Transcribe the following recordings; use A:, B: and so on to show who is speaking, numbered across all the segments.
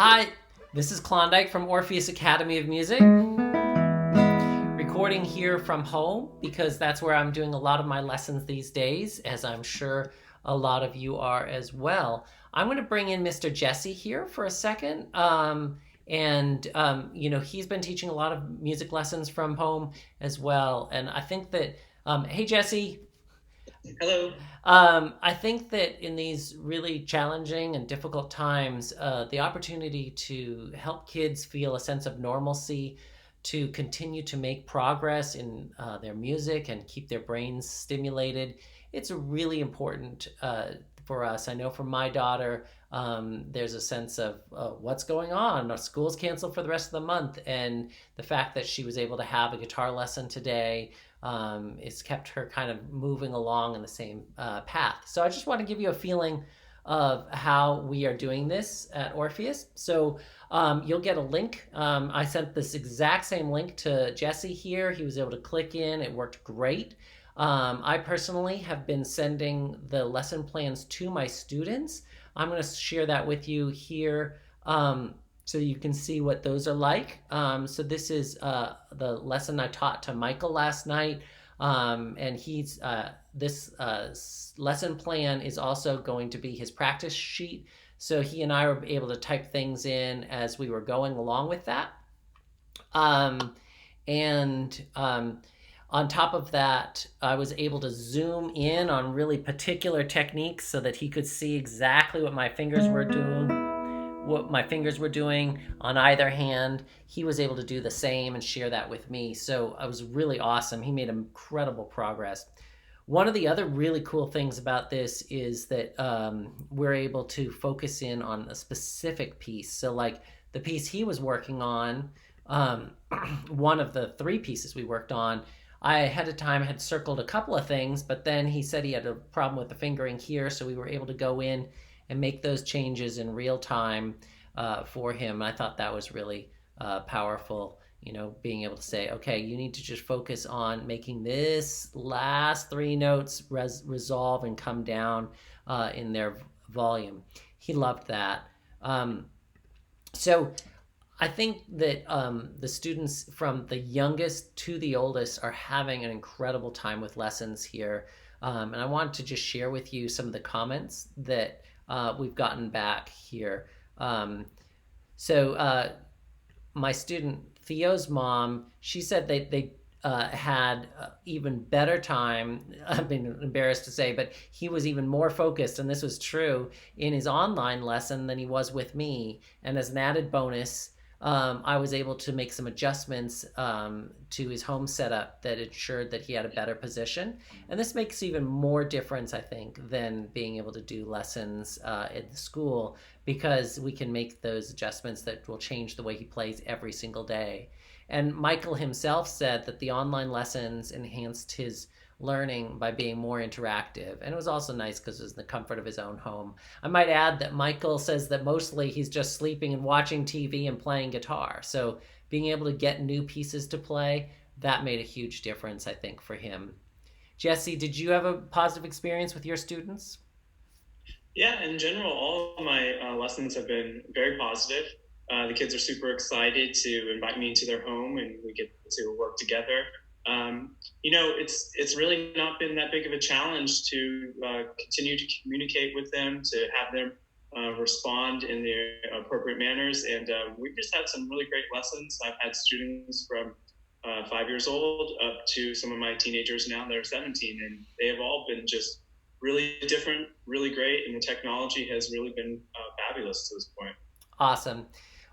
A: Hi, this is Klondike from Orpheus Academy of Music, recording here from home because that's where I'm doing a lot of my lessons these days, as I'm sure a lot of you are as well. I'm going to bring in Mr. Jesse here for a second. He's been teaching a lot of music lessons from home as well. And I think that, hey, Jesse,
B: Hello.
A: I think that in these really challenging and difficult times, the opportunity to help kids feel a sense of normalcy, to continue to make progress in their music and keep their brains stimulated, it's really important for us. I know for my daughter, there's a sense of what's going on. Our school's canceled for the rest of the month, and the fact that she was able to have a guitar lesson today, it's kept her kind of moving along in the same path. So I just want to give you a feeling of how we are doing this at Orpheus. So you'll get a link. I sent this exact same link to Jesse here. He was able to click in. It worked great. I personally have been sending the lesson plans to my students. I'm going to share that with you here. So you can see what those are like. So this is the lesson I taught to Michael last night. And this lesson plan is also going to be his practice sheet. So he and I were able to type things in as we were going along with that. Um, and On top of that, I was able to zoom in on really particular techniques so that he could see exactly what my fingers were doing on either hand. He was able to do the same and share that with me. So it was really awesome. He made incredible progress. One of the other really cool things about this is that we're able to focus in on a specific piece. So, like the piece he was working on, um, one of the three pieces we worked on, I ahead of time had circled a couple of things, but then he said he had a problem with the fingering here, so we were able to go in and make those changes in real time for him. I thought that was really powerful. You know, being able to say, okay, you need to just focus on making this last three notes resolve and come down in their volume. He loved that. Um, so I think that the students from the youngest to the oldest are having an incredible time with lessons here. And I want to just share with you some of the comments that we've gotten back here. Um, so my student Theo's mom, she said they had even better time. I've been embarrassed to say, but he was even more focused, and this was true in his online lesson than he was with me. And as an added bonus, I was able to make some adjustments to his home setup that ensured that he had a better position. And this makes even more difference, I think, than being able to do lessons at the school, because we can make those adjustments that will change the way he plays every single day. And Michael himself said that the online lessons enhanced his learning by being more interactive. And it was also nice because it was in the comfort of his own home. I might add that Michael says that mostly he's just sleeping and watching TV and playing guitar. So being able to get new pieces to play, that made a huge difference, I think, for him. Jesse, did you have a positive experience with your students?
B: Yeah, in general, all of my lessons have been very positive. The kids are super excited to invite me into their home, and we get to work together. It's really not been that big of a challenge to continue to communicate with them, to have them respond in their appropriate manners, and we've just had some really great lessons. I've had students from 5 years old up to some of my teenagers now. They're 17, and they have all been just really different, really great, and the technology has really been fabulous to this point.
A: Awesome.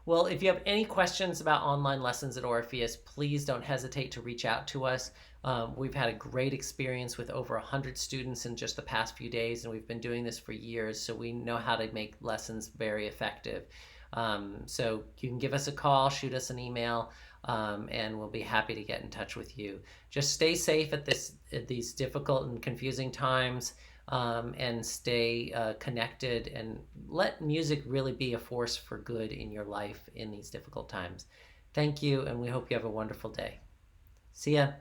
A: Well, if you have any questions about online lessons at Orpheus, please don't hesitate to reach out to us. We've had a great experience with over 100 students in just the past few days, and we've been doing this for years, so we know how to make lessons very effective. So you can give us a call, shoot us an email, and we'll be happy to get in touch with you. Just stay safe at these difficult and confusing times, and stay connected, and let music really be a force for good in your life in these difficult times. Thank you, and we hope you have a wonderful day. See ya.